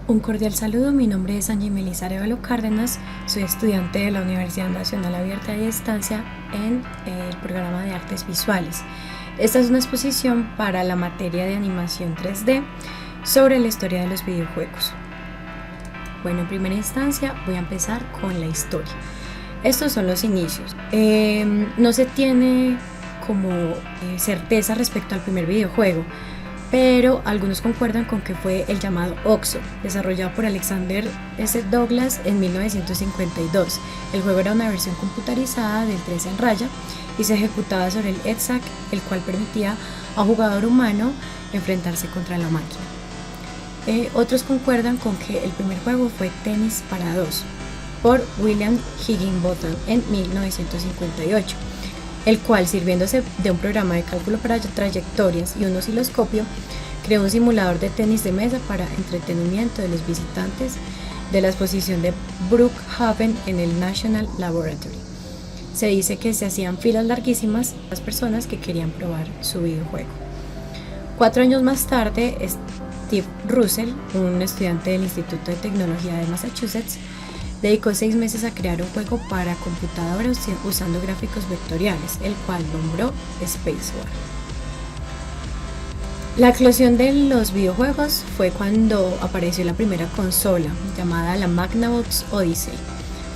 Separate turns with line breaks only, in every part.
Un cordial saludo, mi nombre es Angie Melissa Arevalo Cárdenas, soy estudiante de la Universidad Nacional Abierta y a Distancia en el programa de Artes Visuales. Esta es una exposición para la materia de animación 3D sobre la historia de los videojuegos. Bueno, en primera instancia voy a empezar con la historia. Estos son los inicios. No se tiene como certeza respecto al primer videojuego, pero algunos concuerdan con que fue el llamado OXO, desarrollado por Alexander S. Douglas en 1952. El juego era una versión computarizada del 3 en raya y se ejecutaba sobre el EDSAC, el cual permitía a un jugador humano enfrentarse contra la máquina. Otros concuerdan con que el primer juego fue Tenis para dos, por William Higginbotham en 1958. El cual, sirviéndose de un programa de cálculo para trayectorias y un osciloscopio, creó un simulador de tenis de mesa para entretenimiento de los visitantes de la exposición de Brookhaven en el National Laboratory. Se dice que se hacían filas larguísimas de las personas que querían probar su videojuego. 4 años más tarde, Steve Russell, un estudiante del Instituto de Tecnología de Massachusetts, dedicó 6 meses a crear un juego para computadoras usando gráficos vectoriales, el cual nombró Space War. La eclosión de los videojuegos fue cuando apareció la primera consola, llamada la Magnavox Odyssey.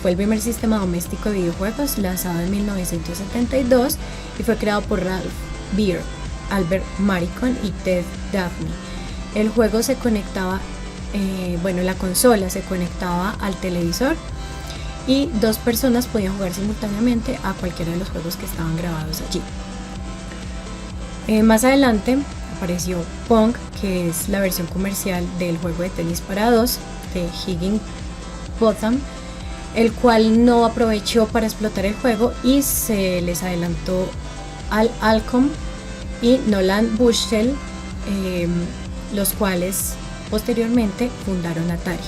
Fue el primer sistema doméstico de videojuegos lanzado en 1972 y fue creado por Ralph Baer, Albert Maricon y Ted Dabney. El juego se conectaba la consola se conectaba al televisor y 2 personas podían jugar simultáneamente a cualquiera de los juegos que estaban grabados allí. Más adelante apareció Pong, que es la versión comercial del juego de tenis para dos de Higginbotham, el cual no aprovechó para explotar el juego y se les adelantó Al Alcom y Nolan Bushnell, los cuales posteriormente fundaron Atari.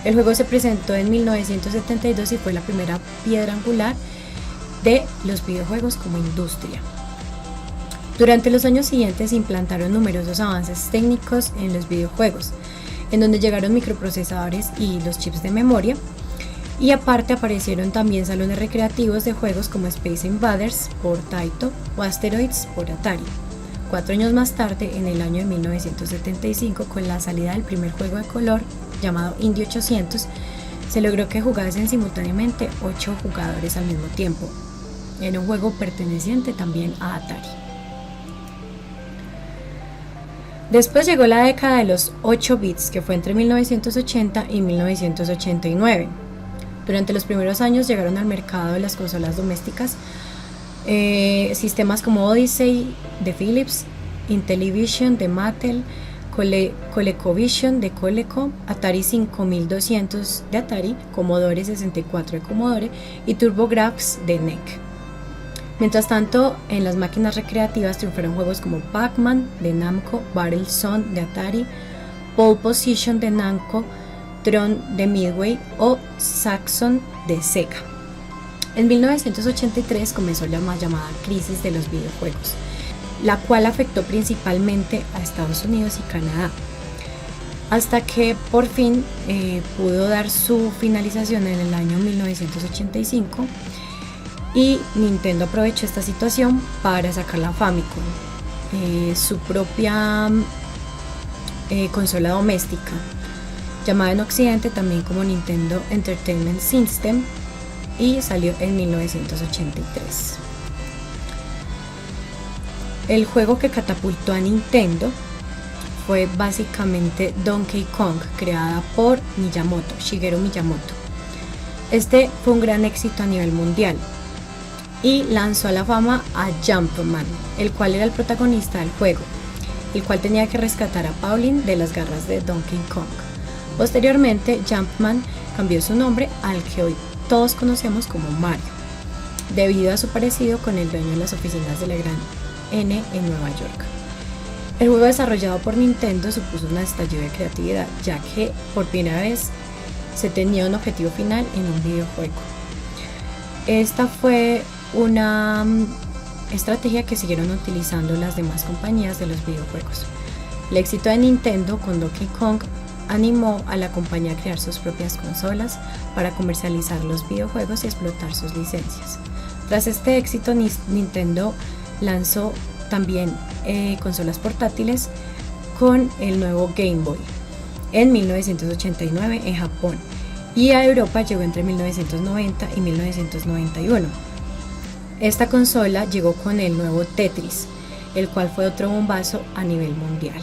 El juego se presentó en 1972 y fue la primera piedra angular de los videojuegos como industria. Durante los años siguientes se implantaron numerosos avances técnicos en los videojuegos, en donde llegaron microprocesadores y los chips de memoria, y aparte aparecieron también salones recreativos de juegos como Space Invaders por Taito o Asteroids por Atari. 4 años más tarde, en el año de 1975, con la salida del primer juego de color llamado Indy 800, se logró que jugasen simultáneamente 8 jugadores al mismo tiempo. Era un juego perteneciente también a Atari. Después llegó la década de los 8 bits, que fue entre 1980 y 1989. Durante los primeros años llegaron al mercado de las consolas domésticas sistemas como Odyssey de Philips, Intellivision de Mattel, ColecoVision de Coleco, Atari 5200 de Atari, Commodore 64 de Commodore y TurboGrafx de NEC. Mientras tanto, en las máquinas recreativas triunfaron juegos como Pac-Man de Namco, Battlezone de Atari, Pole Position de Namco, Tron de Midway o Saxon de Sega. En 1983 comenzó la más llamada crisis de los videojuegos, la cual afectó principalmente a Estados Unidos y Canadá, hasta que por fin pudo dar su finalización en el año 1985 y Nintendo aprovechó esta situación para sacar la Famicom, su propia consola doméstica, llamada en Occidente también como Nintendo Entertainment System, y salió en 1983. El juego que catapultó a Nintendo fue básicamente Donkey Kong, creada por Shigeru Miyamoto. Este fue un gran éxito a nivel mundial y lanzó a la fama a Jumpman, el cual era el protagonista del juego, el cual tenía que rescatar a Pauline de las garras de Donkey Kong. Posteriormente, Jumpman cambió su nombre al que hoy todos conocemos como Mario, debido a su parecido con el dueño de las oficinas de la Gran N en Nueva York. El juego desarrollado por Nintendo supuso un estallido de creatividad, ya que por primera vez se tenía un objetivo final en un videojuego. Esta fue una estrategia que siguieron utilizando las demás compañías de los videojuegos. El éxito de Nintendo con Donkey Kong animó a la compañía a crear sus propias consolas para comercializar los videojuegos y explotar sus licencias. Tras este éxito, Nintendo lanzó también consolas portátiles con el nuevo Game Boy en 1989 en Japón, y a Europa llegó entre 1990 y 1991. Esta consola llegó con el nuevo Tetris, el cual fue otro bombazo a nivel mundial.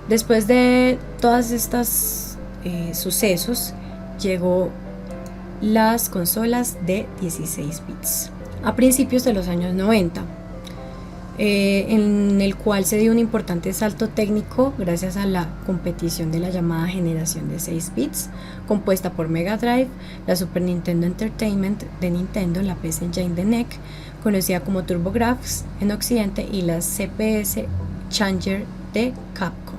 Después de todas estas sucesos, llegó las consolas de 16 bits a principios de los años 90, en el cual se dio un importante salto técnico gracias a la competición de la llamada generación de 6 bits, compuesta por Mega Drive, la Super Nintendo Entertainment de Nintendo, la PC Engine de NEC, conocida como TurboGrafx en Occidente, y la CPS Challenger de Capcom.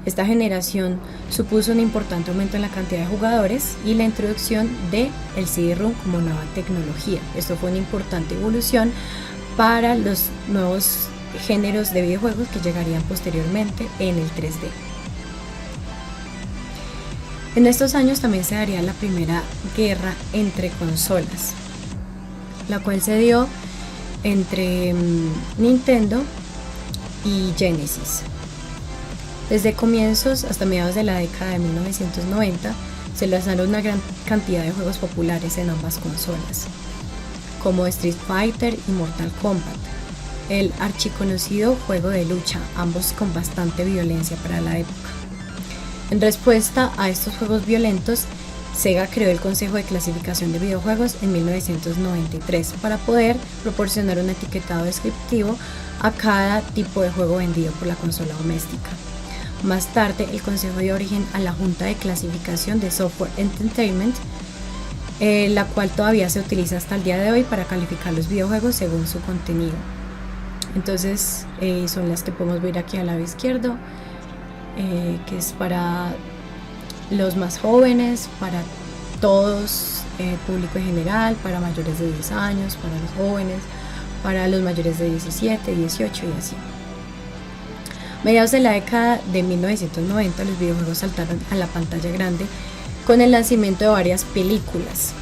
Esta generación supuso un importante aumento en la cantidad de jugadores y la introducción de el CD-ROM como nueva tecnología. Esto fue una importante evolución para los nuevos géneros de videojuegos que llegarían posteriormente en el 3D. En estos años también se daría la primera guerra entre consolas, la cual se dio entre Nintendo y Genesis. Desde comienzos hasta mediados de la década de 1990 se lanzaron una gran cantidad de juegos populares en ambas consolas, como Street Fighter y Mortal Kombat, el archiconocido juego de lucha, ambos con bastante violencia para la época. En respuesta a estos juegos violentos, Sega creó el Consejo de Clasificación de Videojuegos en 1993 para poder proporcionar un etiquetado descriptivo a cada tipo de juego vendido por la consola doméstica. Más tarde, el consejo dio origen a la Junta de Clasificación de Software Entertainment, la cual todavía se utiliza hasta el día de hoy para calificar los videojuegos según su contenido. Entonces son las que podemos ver aquí al lado izquierdo, que es para los más jóvenes, para todos, público en general, para mayores de 10 años, para los jóvenes, para los mayores de 17, 18 y así. Mediados de la década de 1990, los videojuegos saltaron a la pantalla grande con el lanzamiento de varias películas.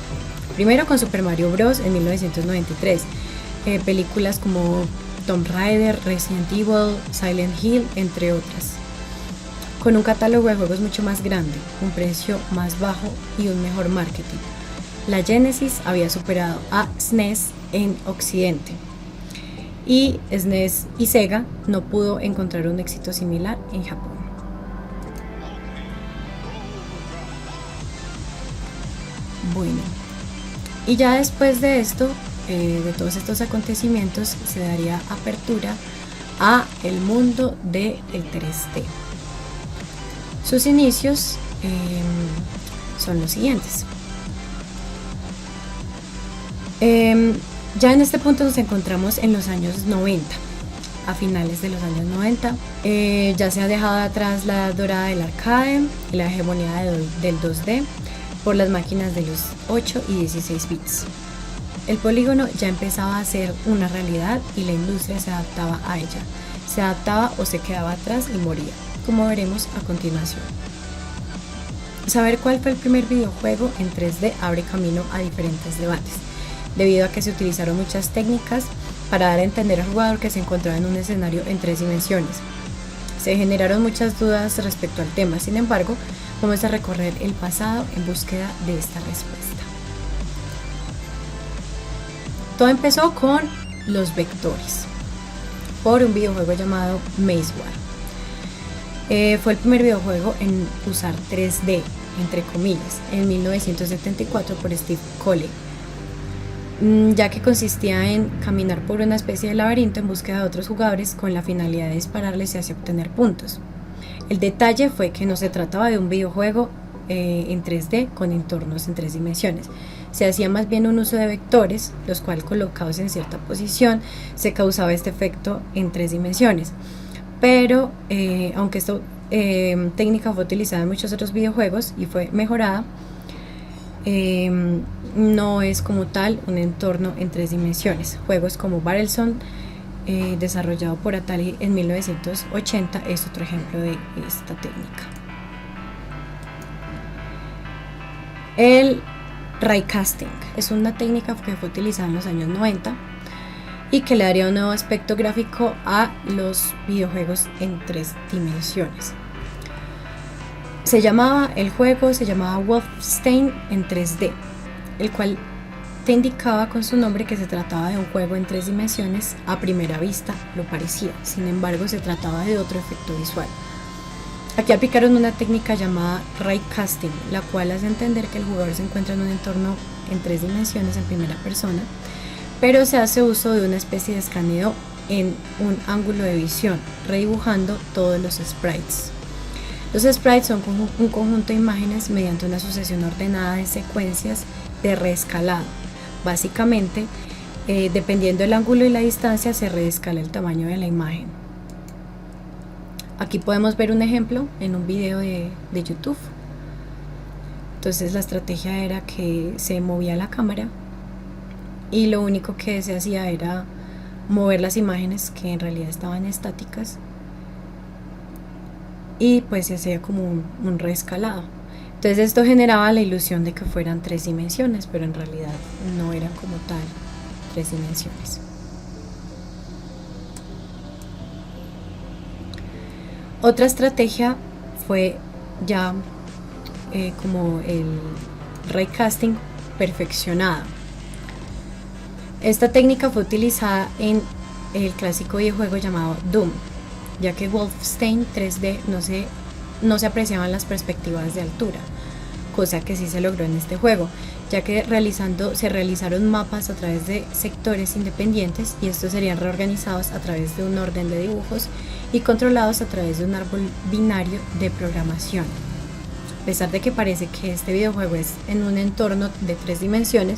Primero con Super Mario Bros. En 1993, películas como Tomb Raider, Resident Evil, Silent Hill, entre otras, con un catálogo de juegos mucho más grande, un precio más bajo y un mejor marketing. La Genesis había superado a SNES en Occidente, y SNES y Sega no pudo encontrar un éxito similar en Japón. Bueno, y ya después de esto, de todos estos acontecimientos, se daría apertura a el mundo del 3D. Sus inicios son los siguientes. Ya en este punto nos encontramos en los años 90, a finales de los años 90. Ya se ha dejado atrás la edad dorada del arcade y la hegemonía del 2D por las máquinas de los 8 y 16 bits. El polígono ya empezaba a ser una realidad y la industria se adaptaba a ella. Se adaptaba o se quedaba atrás y moría, como veremos a continuación. Saber cuál fue el primer videojuego en 3D abre camino a diferentes debates, debido a que se utilizaron muchas técnicas para dar a entender al jugador que se encontraba en un escenario en 3 dimensiones. Se generaron muchas dudas respecto al tema, sin embargo, vamos a recorrer el pasado en búsqueda de esta respuesta. Todo empezó con los vectores, por un videojuego llamado Maze War. Fue el primer videojuego en usar 3D, entre comillas, en 1974 por Steve Colley, ya que consistía en caminar por una especie de laberinto en búsqueda de otros jugadores con la finalidad de dispararles y así obtener puntos. El detalle fue que no se trataba de un videojuego en 3D con entornos en 3 dimensiones. Se hacía más bien un uso de vectores, los cuales colocados en cierta posición se causaba este efecto en 3 dimensiones. Pero aunque esta técnica fue utilizada en muchos otros videojuegos y fue mejorada, no es como tal un entorno en 3 dimensiones. Juegos como Battlezone desarrollado por Atari en 1980, es otro ejemplo de esta técnica. El raycasting es una técnica que fue utilizada en los años 90 y que le daría un nuevo aspecto gráfico a los videojuegos en 3 dimensiones. El juego se llamaba Wolfenstein en 3D, el cual te indicaba con su nombre que se trataba de un juego en 3 dimensiones. A primera vista lo parecía, sin embargo se trataba de otro efecto visual. Aquí aplicaron una técnica llamada raycasting, la cual hace entender que el jugador se encuentra en un entorno en 3 dimensiones en primera persona, pero se hace uso de una especie de escaneo en un ángulo de visión, redibujando todos los sprites. Los sprites son un conjunto de imágenes mediante una sucesión ordenada de secuencias de reescalado. Básicamente, dependiendo del ángulo y la distancia, se reescala el tamaño de la imagen. Aquí podemos ver un ejemplo en un video de YouTube. Entonces la estrategia era que se movía la cámara y lo único que se hacía era mover las imágenes que en realidad estaban estáticas, y pues se hacía como un reescalado. Entonces esto generaba la ilusión de que fueran 3 dimensiones, pero en realidad no eran como tal 3 dimensiones. Otra estrategia fue ya como el raycasting perfeccionado. Esta técnica fue utilizada en el clásico videojuego llamado Doom, ya que Wolfenstein 3D no se apreciaban las perspectivas de altura, cosa que sí se logró en este juego, ya que se realizaron mapas a través de sectores independientes, y estos serían reorganizados a través de un orden de dibujos y controlados a través de un árbol binario de programación. A pesar de que parece que este videojuego es en un entorno de 3 dimensiones,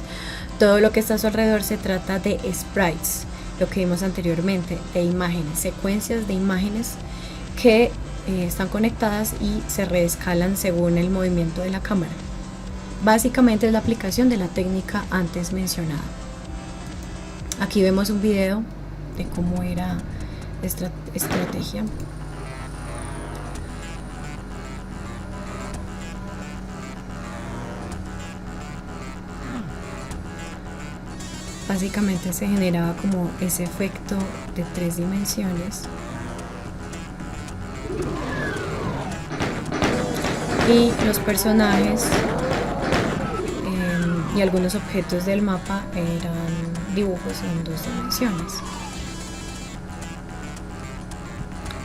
todo lo que está a su alrededor se trata de sprites, lo que vimos anteriormente, de imágenes, secuencias de imágenes que están conectadas y se reescalan según el movimiento de la cámara. Básicamente es la aplicación de la técnica antes mencionada. Aquí vemos un video de cómo era esta estrategia. Básicamente se generaba como ese efecto de 3 dimensiones, y los personajes y algunos objetos del mapa eran dibujos en 2 dimensiones.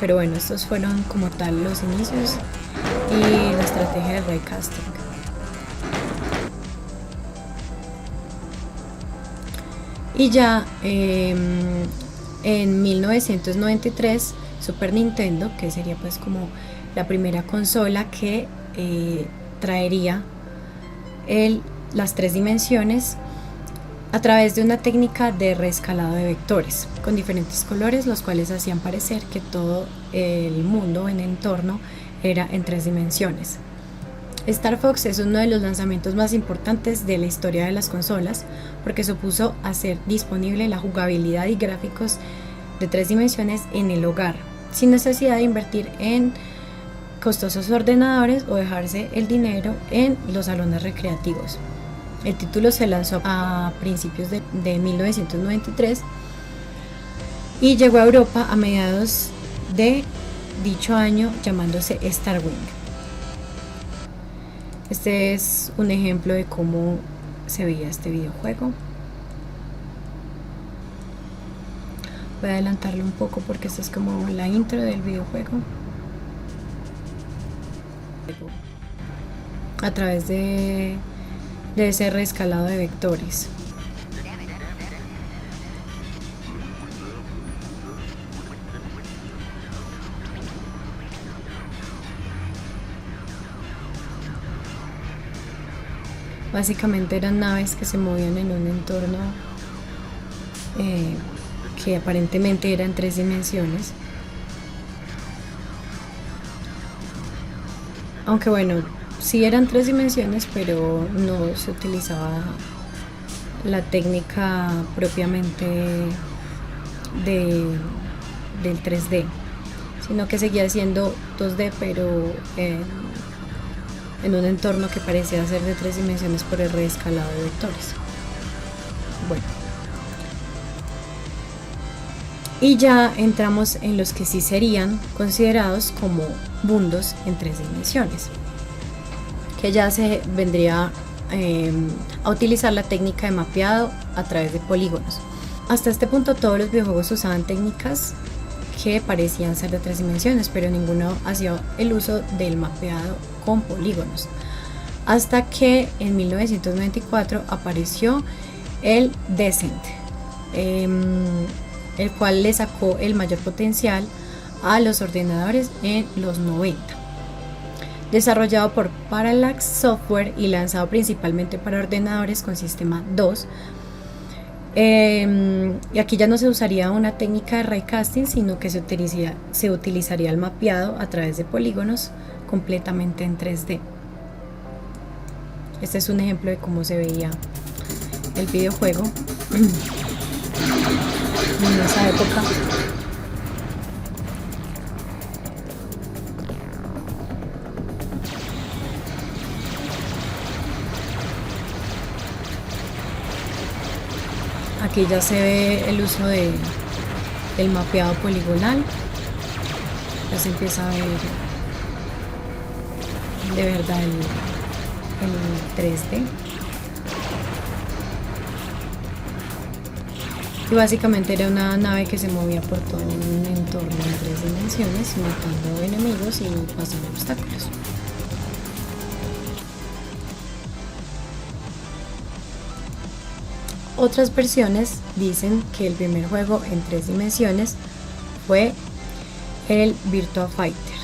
Pero bueno, estos fueron como tal los inicios y la estrategia del raycasting. Y ya en 1993 Super Nintendo, que sería pues como la primera consola que traería las 3 dimensiones a través de una técnica de reescalado de vectores con diferentes colores, los cuales hacían parecer que todo el mundo en el entorno era en 3 dimensiones. Star Fox es uno de los lanzamientos más importantes de la historia de las consolas, porque supuso hacer disponible la jugabilidad y gráficos de 3 dimensiones en el hogar, sin necesidad de invertir en costosos ordenadores o dejarse el dinero en los salones recreativos. El título se lanzó a principios de 1993 y llegó a Europa a mediados de dicho año, llamándose Starwing. Este es un ejemplo de cómo se veía este videojuego. Voy a adelantarlo un poco porque esta es como la intro del videojuego. A través de ese reescalado de vectores. Básicamente eran naves que se movían en un entorno que aparentemente era en 3 dimensiones. Aunque bueno, sí eran 3 dimensiones, pero no se utilizaba la técnica propiamente del 3D, sino que seguía siendo 2D, pero en un entorno que parecía ser de 3 dimensiones por el reescalado de vectores. Bueno, y ya entramos en los que sí serían considerados como mundos en 3 dimensiones, que ya se vendría a utilizar la técnica de mapeado a través de polígonos. Hasta este punto todos los videojuegos usaban técnicas que parecían ser de 3 dimensiones, pero ninguno hacía el uso del mapeado con polígonos, hasta que en 1994 apareció el Descent, el cual le sacó el mayor potencial a los ordenadores en los 90. Desarrollado por Parallax Software y lanzado principalmente para ordenadores con sistema 2. Y aquí ya no se usaría una técnica de raycasting, sino que se utilizaría el mapeado a través de polígonos completamente en 3D. Este es un ejemplo de cómo se veía el videojuego en esa época. Aquí ya se ve el uso del mapeado poligonal, ya se empieza a ver de verdad el 3D. Y básicamente era una nave que se movía por todo un entorno en 3 dimensiones, matando enemigos y pasando obstáculos. Otras versiones dicen que el primer juego en 3 dimensiones fue el Virtua Fighter,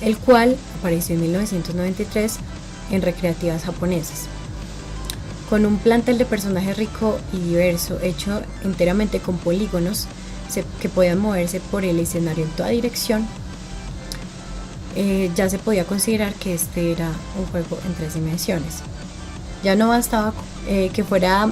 el cual apareció en 1993 en recreativas japonesas. Con un plantel de personajes rico y diverso, hecho enteramente con polígonos que podían moverse por el escenario en toda dirección, ya se podía considerar que este era un juego en 3 dimensiones. Ya no bastaba que fuera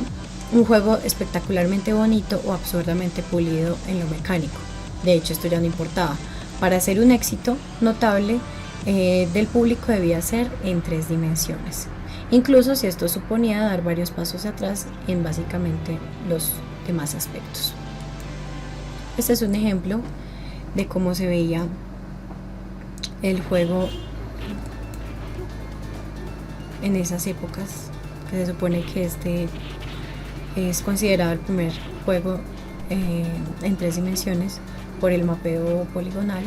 un juego espectacularmente bonito o absurdamente pulido en lo mecánico. De hecho, esto ya no importaba. Para ser un éxito notable del público debía ser en 3 dimensiones, incluso si esto suponía dar varios pasos atrás en básicamente los demás aspectos. Este es un ejemplo de cómo se veía el juego en esas épocas, que se supone que este es considerado el primer juego en 3 dimensiones por el mapeo poligonal.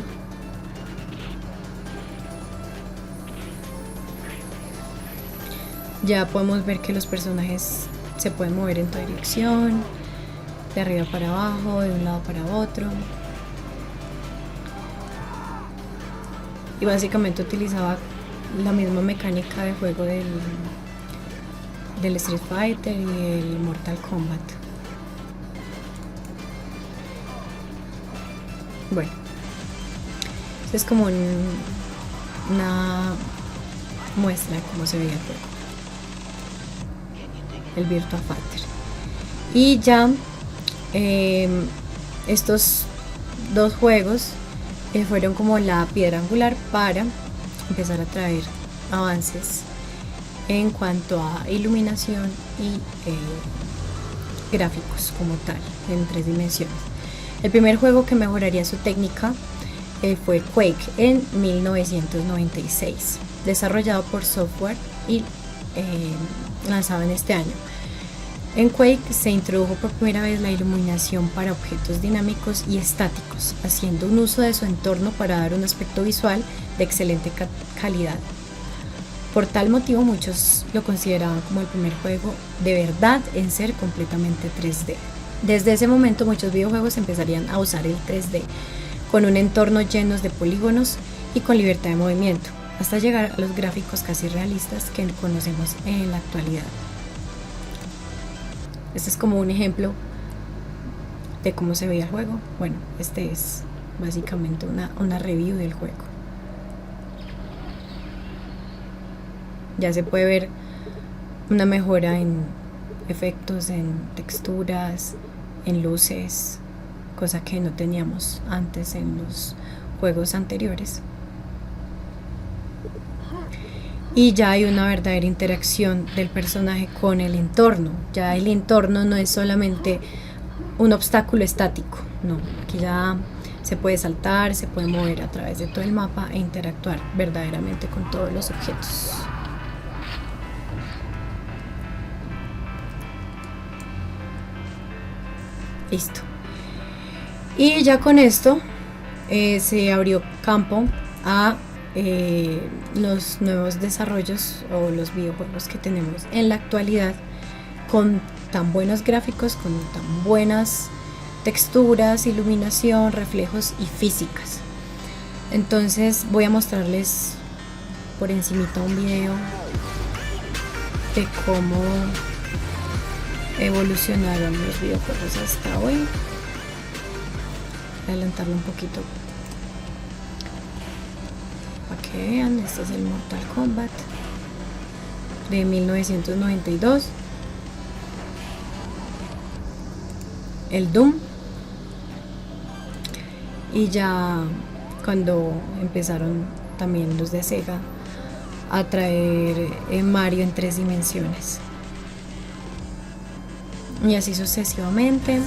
Ya podemos ver que los personajes se pueden mover en toda dirección, de arriba para abajo, de un lado para otro. Y básicamente utilizaba la misma mecánica de juego del Street Fighter y el Mortal Kombat. Bueno, esto es como una muestra de cómo se veía el juego, el Virtua Fighter. Y ya estos dos juegos fueron como la piedra angular para empezar a traer avances en cuanto a iluminación y gráficos como tal en 3 dimensiones. El primer juego que mejoraría su técnica fue Quake en 1996, desarrollado por Software y lanzado en este año. En Quake se introdujo por primera vez la iluminación para objetos dinámicos y estáticos, haciendo un uso de su entorno para dar un aspecto visual de excelente calidad. Por tal motivo, muchos lo consideraban como el primer juego de verdad en ser completamente 3D. Desde ese momento, muchos videojuegos empezarían a usar el 3D, con un entorno lleno de polígonos y con libertad de movimiento, hasta llegar a los gráficos casi realistas que conocemos en la actualidad. Este es como un ejemplo de cómo se veía el juego. Bueno, este es básicamente una review del juego. Ya se puede ver una mejora en efectos, en texturas, en luces, cosa que no teníamos antes en los juegos anteriores. Y ya hay una verdadera interacción del personaje con el entorno. Ya el entorno no es solamente un obstáculo estático, no, aquí ya se puede saltar, se puede mover a través de todo el mapa e interactuar verdaderamente con todos los objetos. Listo. Y ya con esto se abrió campo a los nuevos desarrollos o los videojuegos que tenemos en la actualidad, con tan buenos gráficos, con tan buenas texturas, iluminación, reflejos y físicas. Entonces voy a mostrarles por encimita un video de cómo evolucionaron los videojuegos hasta hoy. Voy a adelantarlo un poquito para que vean. Este es el Mortal Kombat de 1992, el Doom, y ya cuando empezaron también los de Sega a traer Mario en 3 dimensiones, y así sucesivamente.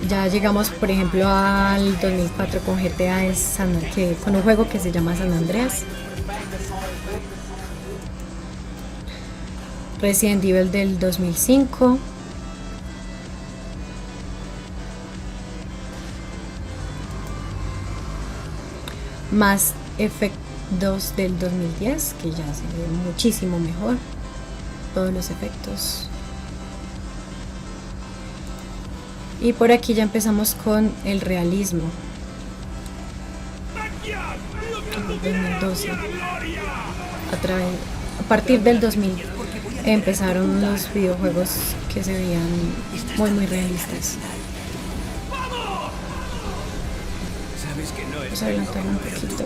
Ya llegamos, por ejemplo, al 2004 con GTA, con un juego que se llama San Andreas. Resident Evil del 2005. Mass Effect 2 del 2010, que ya se ve muchísimo mejor todos los efectos. Y por aquí ya empezamos con el realismo. 2012. A partir del 2000 empezaron los videojuegos que se veían muy realistas. Vamos a adelantarlo un poquito.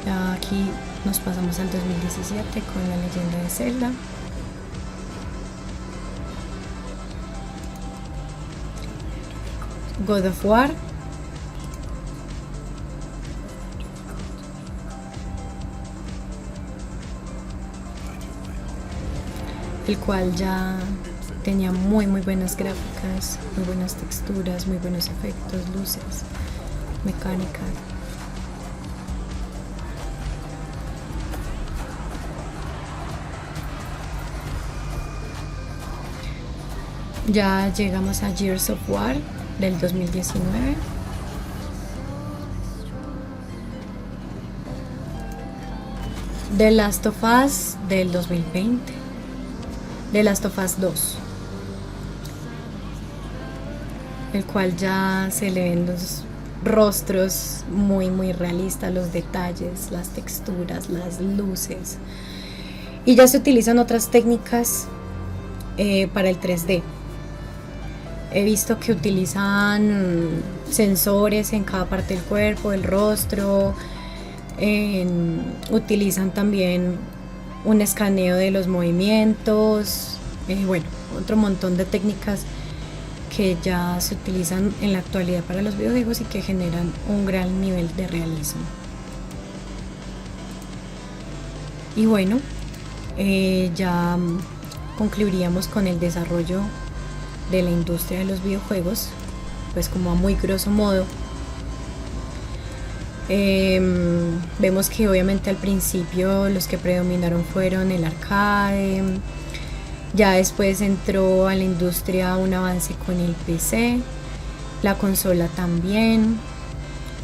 Ya aquí nos pasamos al 2017 con La Leyenda de Zelda. God of War. El cual ya tenía muy buenas gráficas, muy buenas texturas, muy buenos efectos, luces, mecánica. Ya llegamos a Gears of War del 2019. The Last of Us del 2020. The Last of Us 2, el cual ya se le ven los rostros muy realistas, los detalles, las texturas, las luces, y ya se utilizan otras técnicas para el 3D. He visto que utilizan sensores en cada parte del cuerpo, el rostro, utilizan también un escaneo de los movimientos, bueno, otro montón de técnicas que ya se utilizan en la actualidad para los videojuegos y que generan un gran nivel de realismo. Y bueno, ya concluiríamos con el desarrollo de la industria de los videojuegos, pues como a muy grosso modo. Vemos que obviamente al principio los que predominaron fueron el arcade, ya después entró a la industria un avance con el PC, la consola también,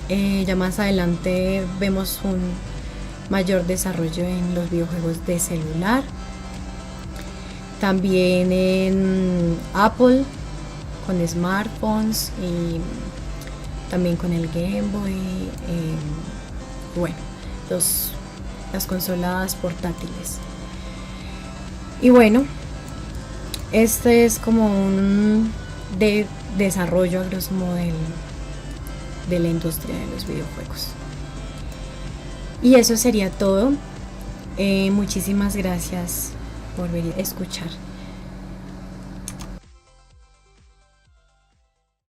ya más adelante vemos un mayor desarrollo en los videojuegos de celular, también en Apple con smartphones y también con el Game Boy, bueno, las consolas portátiles. Y bueno, este es como un desarrollo a grosso modo de la industria de los videojuegos. Y eso sería todo. Muchísimas gracias por venir a escuchar.